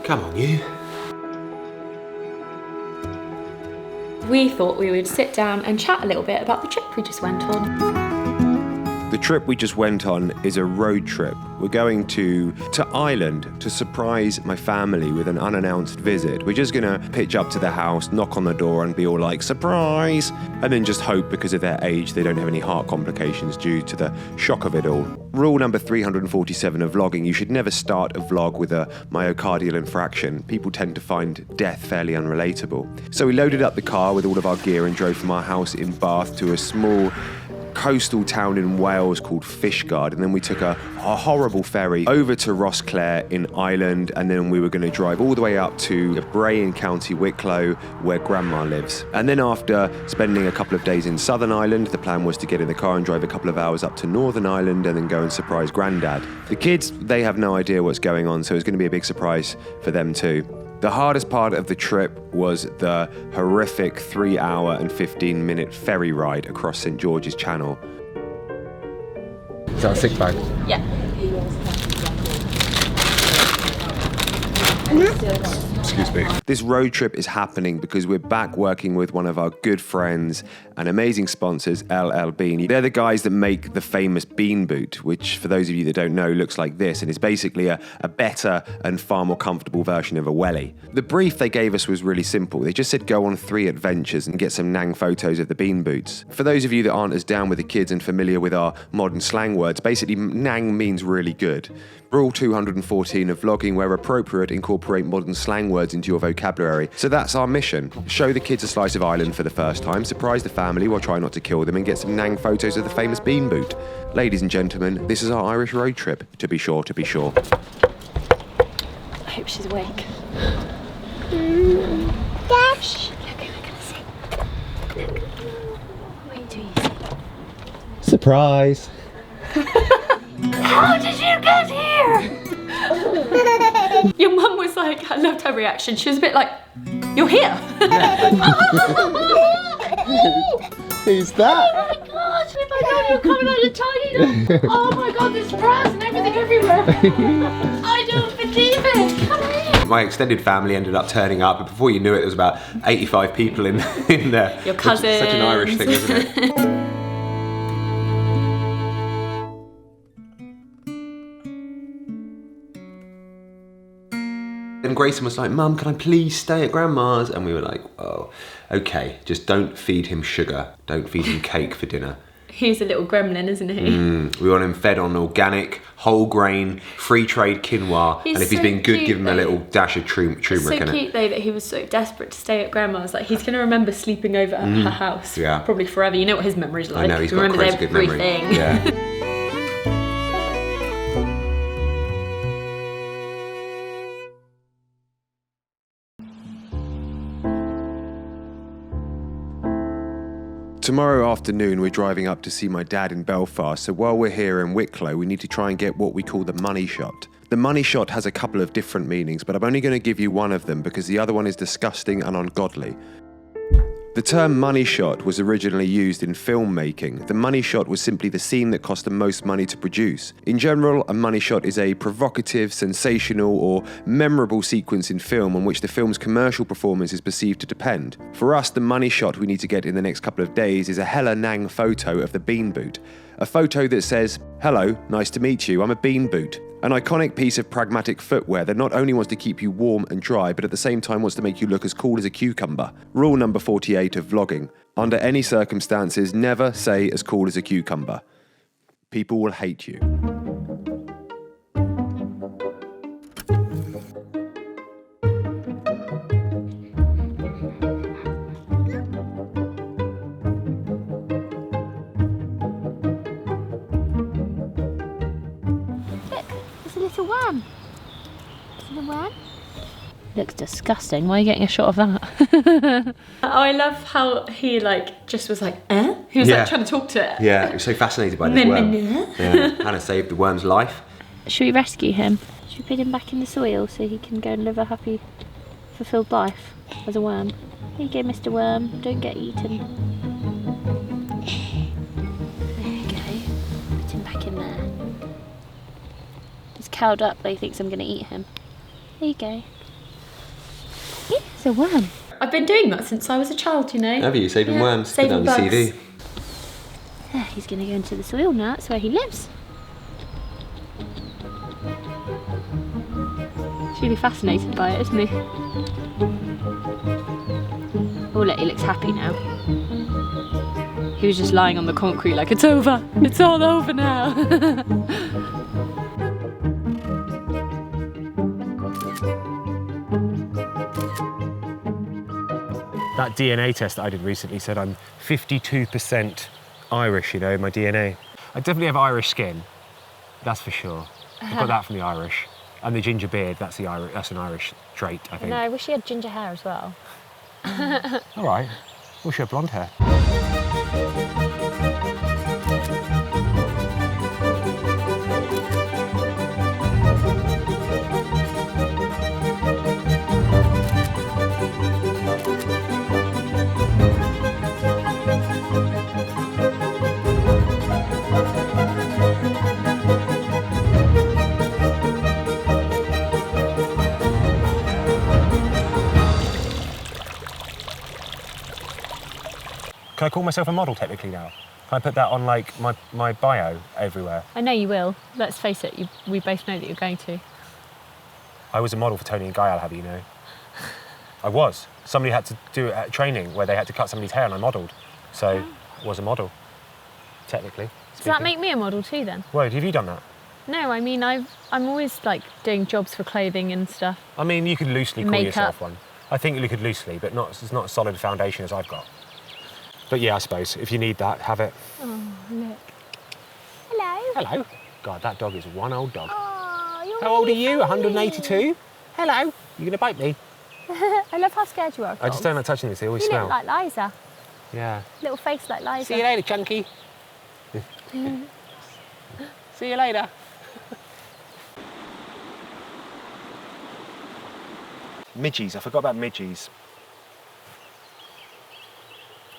Come on, you. We thought we would sit down and chat a little bit about the trip we just went on. The trip we just went on is a road trip. We're going to Ireland to surprise my family with an unannounced visit. We're just gonna pitch up to the house, knock on the door and be all like, surprise! And then just hope because of their age they don't have any heart complications due to the shock of it all. Rule number 347 of vlogging, you should never start a vlog with a myocardial infarction. People tend to find death fairly unrelatable. So we loaded up the car with all of our gear and drove from our house in Bath to a small coastal town in Wales called Fishguard, and then we took a horrible ferry over to Rosclare in Ireland, and then we were going to drive all the way up to Bray in County Wicklow where Grandma lives. And then after spending a couple of days in Southern Ireland, the plan was to get in the car and drive a couple of hours up to Northern Ireland and then go and surprise Granddad. The kids, they have no idea what's going on, so it's going to be a big surprise for them too. The hardest part of the trip was the horrific 3-hour and 15-minute ferry ride across St George's Channel. Is that a sick bag? Yeah. Excuse me. This road trip is happening because we're back working with one of our good friends and amazing sponsors, LLBean. They're the guys that make the famous bean boot, which for those of you that don't know, looks like this, and is basically a better and far more comfortable version of a wellie. The brief they gave us was really simple. They just said go on 3 adventures and get some nang photos of the bean boots. For those of you that aren't as down with the kids and familiar with our modern slang words, basically nang means really good. Rule 214 of vlogging, where appropriate, incorporate modern slang words into your vocabulary. So that's our mission. Show the kids a slice of Ireland for the first time, surprise the family while trying not to kill them, and get some nang photos of the famous bean boot. Ladies and gentlemen, this is our Irish road trip, to be sure, to be sure. I hope she's awake. Dash. Look, we're gonna see. Look. Wait till you see. Surprise! How did you get here? Your mum was like, I loved her reaction. She was a bit like, you're here. Who's that? Oh my god, oh my god, you're coming out of tiny. Oh my god, there's flowers and everything everywhere. I don't believe it. Come here. My extended family ended up turning up, but before you knew it, there was about 85 people in there. Your cousins. Such an Irish thing, isn't it? And Grayson was like, Mum, can I please stay at Grandma's? And we were like, oh, okay, just don't feed him sugar. Don't feed him cake for dinner. He's a little gremlin, isn't he? We want him fed on organic, whole grain, free trade quinoa. He's and if he's so been good, cute, give him a though. little dash of turmeric It's so in it. cute though that he was so desperate to stay at Grandma's. Like he's gonna remember sleeping over at her house, Yeah. probably forever. You know what his memory's like. I know, he's He got remembers crazy good memory. everything. Yeah. Tomorrow afternoon, we're driving up to see my dad in Belfast, so while we're here in Wicklow, we need to try and get what we call the money shot. The money shot has a couple of different meanings, but I'm only going to give you one of them because the other one is disgusting and ungodly. The term money shot was originally used in filmmaking. The money shot was simply the scene that cost the most money to produce. In general, a money shot is a provocative, sensational, or memorable sequence in film on which the film's commercial performance is perceived to depend. For us, the money shot we need to get in the next couple of days is a hella nang photo of the bean boot. A photo that says, "Hello, nice to meet you, I'm a bean boot." An iconic piece of pragmatic footwear that not only wants to keep you warm and dry, but at the same time wants to make you look as cool as a cucumber. Rule number 48 of vlogging. Under any circumstances, never say as cool as a cucumber. People will hate you. Worm. Is it a worm? Looks disgusting. Why are you getting a shot of that? Oh, I love how he just was like, eh? He was like trying to talk to it. Yeah, he was so fascinated by this worm. Yeah, Hannah saved the worm's life. Should we rescue him? Should we put him back in the soil so he can go and live a happy, fulfilled life as a worm? Here you go, Mr. Worm. Don't get eaten. There you go. Put him back in there. He's curled up, but he thinks I'm going to eat him. There you go. There's a worm. I've been doing that since I was a child, you know. Have you? Saving worms? Saving Put that on bugs. the CV. He's going to go into the soil now. That's where he lives. He's really fascinated by it, isn't he? Oh, look, he looks happy now. He was just lying on the concrete like, it's over. It's all over now. That DNA test that I did recently said I'm 52% Irish, you know, my DNA. I definitely have Irish skin, that's for sure. I got that from the Irish. And the ginger beard, that's an Irish trait, I think. No, I wish he had ginger hair as well. All right, wish you had blonde hair. Can I call myself a model technically now? Can I put that on like my bio everywhere? I know you will. Let's face it, we both know that you're going to. I was a model for Tony and Guy, I'll have you know. I was. Somebody had to do a training where they had to cut somebody's hair and I modelled. So I was a model, technically. Does that make me a model too then? Wait, have you done that? No, I mean, I'm always like doing jobs for clothing and stuff. I mean, you could loosely call Makeup. yourself one. I think you could loosely, but it's not a solid foundation as I've got. But yeah, I suppose, if you need that, have it. Oh, look. Hello. Hello. God, that dog is one old dog. Oh, you're How old are really you? funny. 182? Hello. You gonna bite me? I love how scared you are. I just don't like touching this, they always You smell. look like Liza. Yeah. Little face like Liza. See you later, chunky. See you later. Midgies, I forgot about midgies.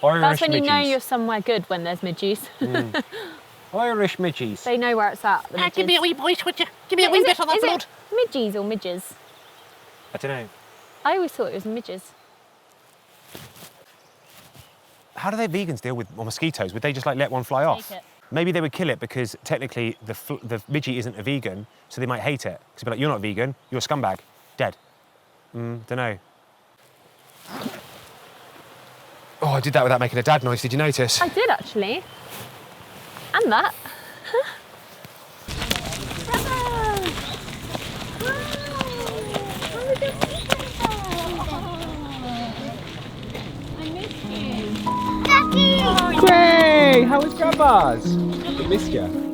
Irish That's when you know midgies. you're somewhere good, when there's midgies. Irish midgies. They know where it's at. The Give me a wee voice, would you? Give me a wee bit of that blood. It midgies or midges? I don't know. I always thought it was midges. How do they vegans deal with mosquitoes? Would they just like let one fly off? Take it. Maybe they would kill it because technically the midgie isn't a vegan, so they might hate it. Because they'd be like, you're not vegan, you're a scumbag, dead. Don't know. Oh, I did that without making a dad noise, did you notice? I did actually. And that. Gray! How was Grandpa's? We missed you.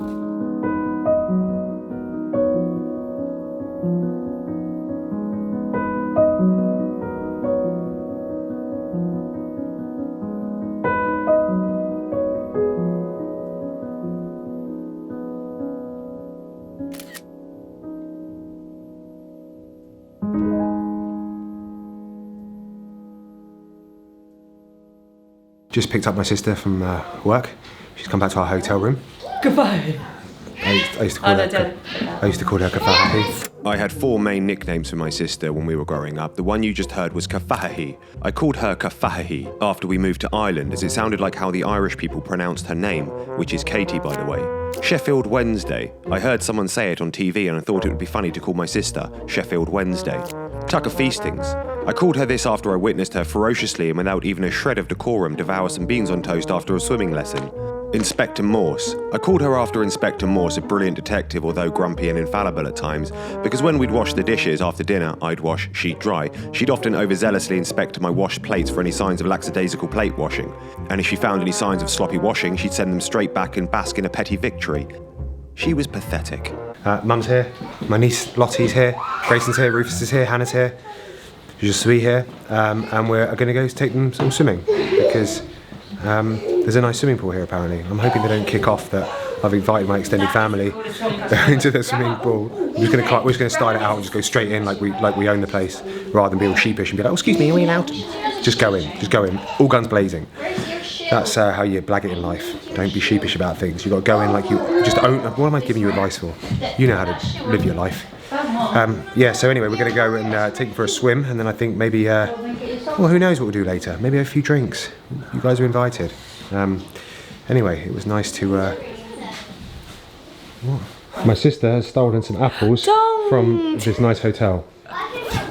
Just picked up my sister from work. She's come back to our hotel room. Goodbye. I used to call her Kafahahi. I had 4 main nicknames for my sister when we were growing up. The one you just heard was Kafahahi. I called her Kafahahi after we moved to Ireland, as it sounded like how the Irish people pronounced her name, which is Katie, by the way. Sheffield Wednesday. I heard someone say it on TV and I thought it would be funny to call my sister Sheffield Wednesday. Tucker Feastings. I called her this after I witnessed her ferociously and without even a shred of decorum devour some beans on toast after a swimming lesson. Inspector Morse. I called her after Inspector Morse, a brilliant detective, although grumpy and infallible at times, because when we'd wash the dishes after dinner, I'd wash sheet dry. She'd often overzealously inspect my washed plates for any signs of lackadaisical plate washing. And if she found any signs of sloppy washing, she'd send them straight back and bask in a petty victory. She was pathetic. Mum's here, my niece Lottie's here, Grayson's here, Rufus is here, Hannah's here, Je suis here, and we're going to go take them some swimming because there's a nice swimming pool here apparently. I'm hoping they don't kick off that I've invited my extended family into the swimming pool. We're just going to start it out and just go straight in like we own the place, rather than be all sheepish and be like, oh, excuse me, are we allowed? Just go in, all guns blazing. That's how you blag it in life. Don't be sheepish about things. You've got to go in like you just own. What am I giving you advice for? You know how to live your life. Yeah, so anyway, we're going to go and take them for a swim, and then I think maybe Well, who knows what we'll do later? Maybe a few drinks. You guys are invited. Anyway, it was nice to... What? My sister has stolen some apples from this nice hotel.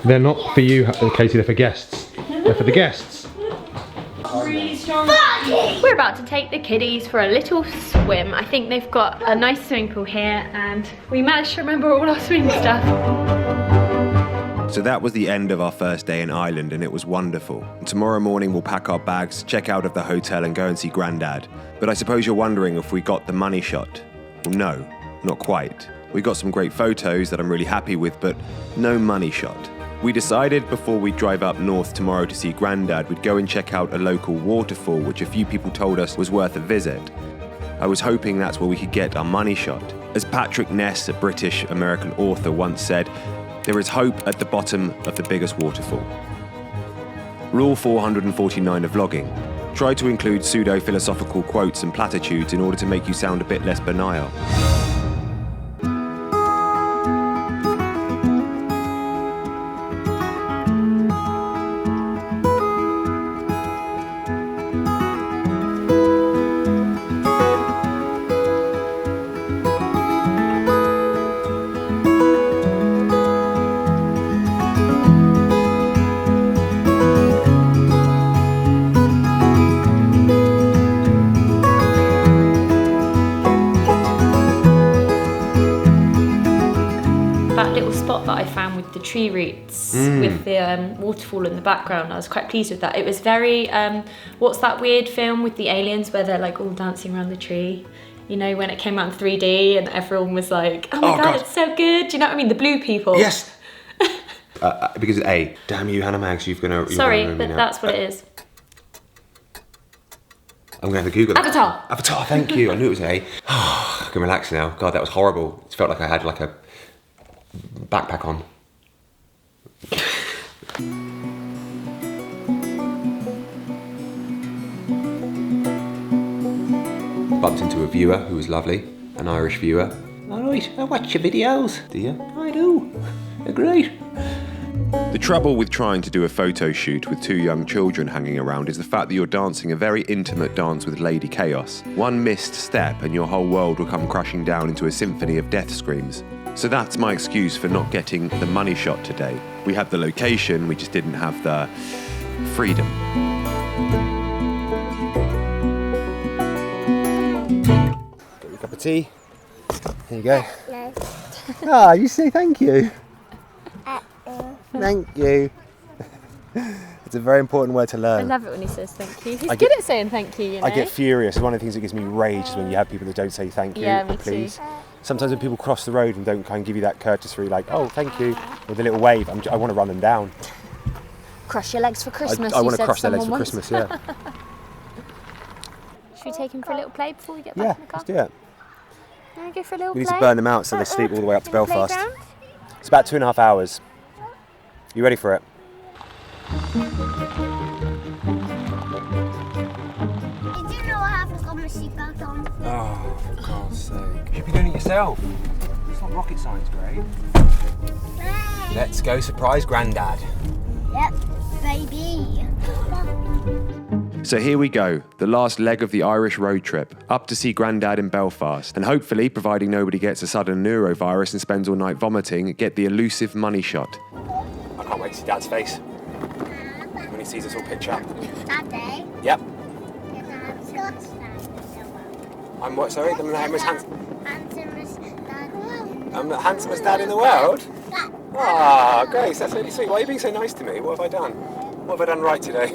They're not for you, Katie, they're for guests. They're for the guests. We're about to take the kiddies for a little swim. I think they've got a nice swimming pool here and we managed to remember all our swimming stuff. So that was the end of our first day in Ireland and it was wonderful. And tomorrow morning we'll pack our bags, check out of the hotel and go and see Granddad. But I suppose you're wondering if we got the money shot. Well, no, not quite. We got some great photos that I'm really happy with, but no money shot. We decided before we drive up north tomorrow to see Granddad, we'd go and check out a local waterfall, which a few people told us was worth a visit. I was hoping that's where we could get our money shot. As Patrick Ness, a British-American author, once said, there is hope at the bottom of the biggest waterfall. Rule 449 of vlogging. Try to include pseudo-philosophical quotes and platitudes in order to make you sound a bit less banal. Tree roots with the waterfall in the background. I was quite pleased with that. It was very what's that weird film with the aliens where they're like all dancing around the tree, you know, when it came out in 3D and everyone was like, oh my god, it's so good. Do you know what I mean? The blue people. Yes. Because A, damn you, Hannah Mags, you're gonna sorry, ruin but me now. that's what it is. I'm gonna have to Google that. Avatar, thank you. I knew it was A. I can relax now. God, that was horrible. It felt like I had like a backpack on. Bumped into a viewer who was lovely, an Irish viewer. Alright, I watch your videos. Do you? I do. They're great. The trouble with trying to do a photo shoot with two young children hanging around is the fact that you're dancing a very intimate dance with Lady Chaos. One missed step and your whole world will come crashing down into a symphony of death screams. So that's my excuse for not getting the money shot today. We had the location, we just didn't have the freedom. Get your cup of tea. Here you go. No. You say thank you. Thank you. It's a very important word to learn. I love it when he says thank you. He's good at saying thank you, you know. I get furious. One of the things that gives me rage is when you have people that don't say thank you or please. Sometimes when people cross the road and don't kind of give you that courtesy, like, oh, thank you, with a little wave, I want to run them down. Cross your legs for Christmas. I want to cross their legs for Christmas, yeah. Should we take him for a little play before we get back in the car? Let's do it. Can we go for a little We need play? to burn them out so they sleep all the way up to Belfast. It's about 2.5 hours. You ready for it? Did you know I haven't got my seatbelt on? Oh, for God's sake. You should be doing it yourself. It's not rocket science, Greg. Let's go surprise Granddad. Yep, baby. So here we go, the last leg of the Irish road trip, up to see Granddad in Belfast, and hopefully, providing nobody gets a sudden neurovirus and spends all night vomiting, get the elusive money shot. I can't wait to see Dad's face when he sees us all pitch up. Daddy? Yep. I'm what, sorry? I'm the most handsomest dad. I'm the handsomest dad in the world? Ah, Grace, that's really sweet. Why are you being so nice to me? What have I done? What have I done right today?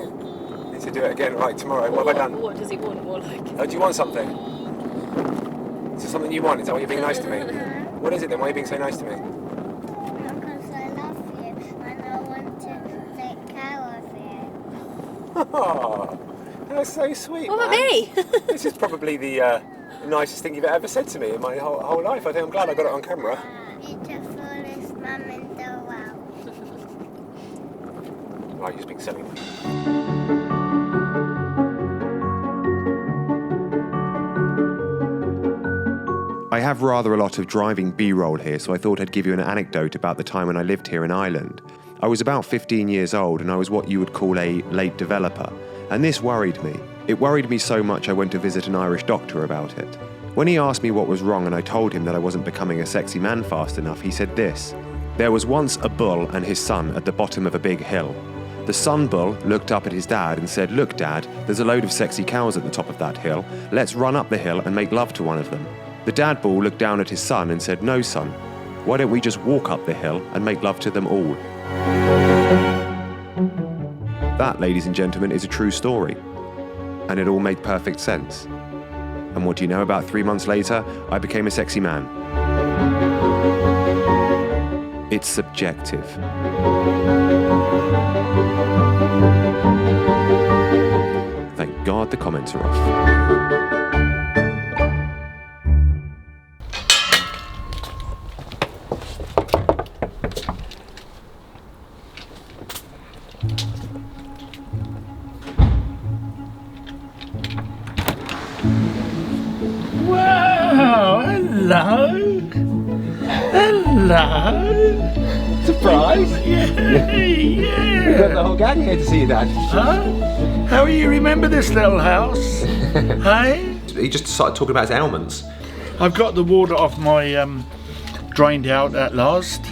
Need to do it again right tomorrow. What have I done? What does he want more like? Oh, do you want something? Is there something you want? Is that why you're being nice to me? What is it then? Why are you being so nice to me? Because I love you and I want to take care of you. Oh, that's so sweet. What about me? This is probably the nicest thing you've ever said to me in my whole life. I think I'm glad I got it on camera. You're the fullest mum in the world. Right, you're being silly. I have rather a lot of driving B-roll here, so I thought I'd give you an anecdote about the time when I lived here in Ireland. I was about 15 years old and I was what you would call a late developer. And this worried me. It worried me so much I went to visit an Irish doctor about it. When he asked me what was wrong and I told him that I wasn't becoming a sexy man fast enough, he said this: "There was once a bull and his son at the bottom of a big hill. The son bull looked up at his dad and said, 'Look, Dad, there's a load of sexy cows at the top of that hill. Let's run up the hill and make love to one of them.' The dad bull looked down at his son and said, 'No, son. Why don't we just walk up the hill and make love to them all?'" That, ladies and gentlemen, is a true story. And it all made perfect sense. And what do you know, about 3 months later, I became a sexy man. It's subjective. Thank God the comments are off. Wow, hello. Hello. Surprise! Yeah. We've got the whole gang here to see you, Dad. Huh? How do you remember this little house? Hey? He just started talking about his ailments. I've got the water off my drained out at last.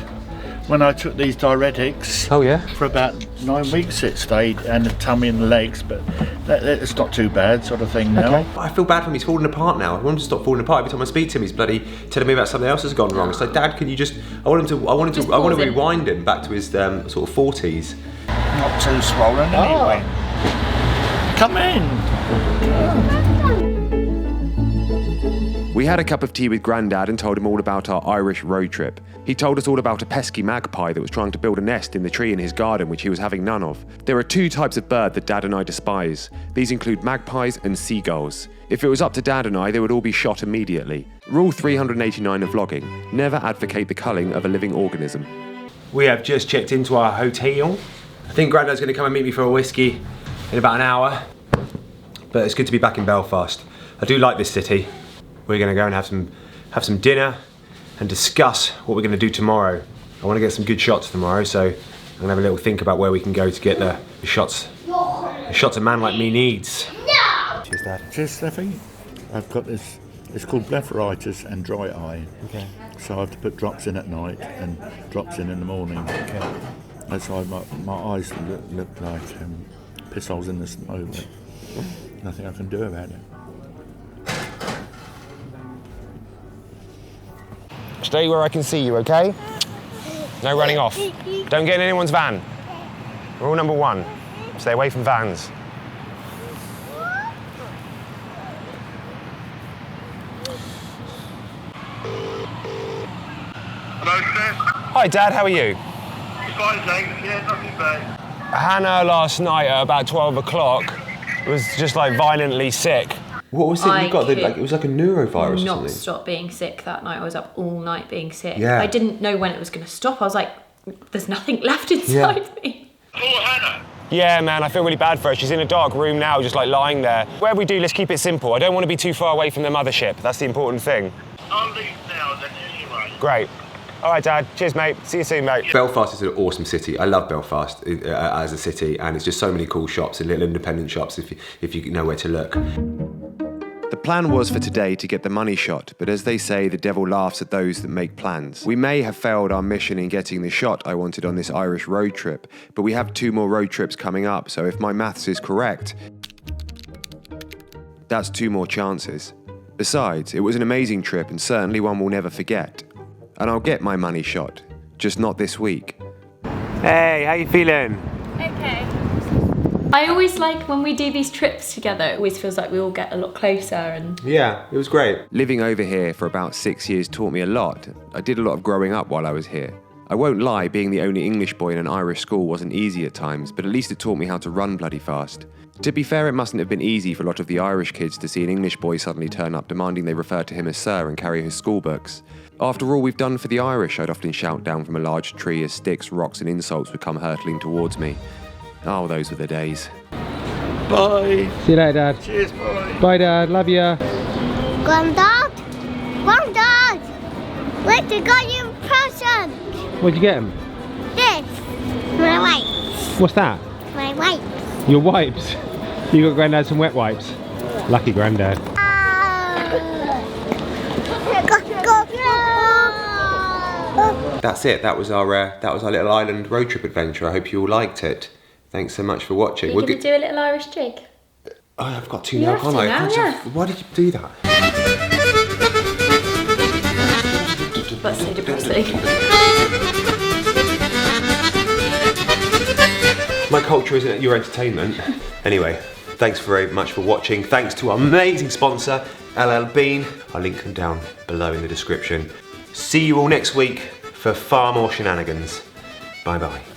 When I took these diuretics, Oh yeah? for about 9 weeks it stayed, and the tummy and the legs, but it's not too bad sort of thing now. I feel bad for him, he's falling apart now. I want him to stop falling apart. Every time I speak to him, he's bloody telling me about something else has gone wrong. It's like, Dad, can you just, I want to rewind him back to his sort of 40s. Not too swollen anyway. Come in. We had a cup of tea with Granddad and told him all about our Irish road trip. He told us all about a pesky magpie that was trying to build a nest in the tree in his garden, which he was having none of. There are 2 types of bird that Dad and I despise. These include magpies and seagulls. If it was up to Dad and I, they would all be shot immediately. Rule 389 of vlogging: never advocate the culling of a living organism. We have just checked into our hotel. I think Granddad's going to come and meet me for a whiskey in about an hour. But it's good to be back in Belfast. I do like this city. We're going to go and have some dinner and discuss what we're going to do tomorrow. I want to get some good shots tomorrow, so I'm going to have a little think about where we can go to get the shots a man like me needs. Cheers, Dad. Cheers, Steffi. I've got this, it's called blepharitis and dry eye. Okay. So I have to put drops in at night and drops in the morning. Okay. That's why my eyes look like piss holes in the snow, but nothing I can do about it. Stay where I can see you, okay? No running off. Don't get in anyone's van. Rule number 1, stay away from vans. Hello, Stef. Hi, Dad, how are you? Fine, thanks. Yeah, not too bad. Hannah last night at about 12 o'clock was just like violently sick. What was it you got? It was like a neurovirus or not something? stop being sick that night. I was up all night being sick. Yeah. I didn't know when it was going to stop. I was like, there's nothing left inside me. Poor Hannah. Yeah, man, I feel really bad for her. She's in a dark room now, just like lying there. Whatever we do, let's keep it simple. I don't want to be too far away from the mothership. That's the important thing. I'll leave now then anyway. Great. All right, Dad. Cheers, mate. See you soon, mate. Belfast is an awesome city. I love Belfast as a city, and it's just so many cool shops and little independent shops if you know where to look. The plan was for today to get the money shot, but as they say, the devil laughs at those that make plans. We may have failed our mission in getting the shot I wanted on this Irish road trip, but we have 2 more road trips coming up, so if my maths is correct, that's 2 more chances. Besides, it was an amazing trip and certainly one we'll never forget. And I'll get my money shot, just not this week. Hey, how you feeling? Okay. I always like when we do these trips together, it always feels like we all get a lot closer and... Yeah, it was great. Living over here for about 6 years taught me a lot. I did a lot of growing up while I was here. I won't lie, being the only English boy in an Irish school wasn't easy at times, but at least it taught me how to run bloody fast. To be fair, it mustn't have been easy for a lot of the Irish kids to see an English boy suddenly turn up demanding they refer to him as sir and carry his school books. After all we've done for the Irish, I'd often shout down from a large tree as sticks, rocks and insults would come hurtling towards me. Oh, those were the days. Bye. See you later, Dad. Cheers, bye. Bye, Dad. Love ya. Granddad? Granddad! Where'd you got your present? What'd you get him? This. My wipes. What's that? My wipes. Your wipes? You got Granddad some wet wipes? Lucky Granddad. That's it. That was our little island road trip adventure. I hope you all liked it. Thanks so much for watching. We're going to do a little Irish jig. Oh, I've got to You now, have can't to I? now, Can't yeah. Why did you do that? That's so depressing. My culture isn't your entertainment. Anyway, thanks very much for watching. Thanks to our amazing sponsor, LLBean. I'll link them down below in the description. See you all next week for far more shenanigans. Bye bye.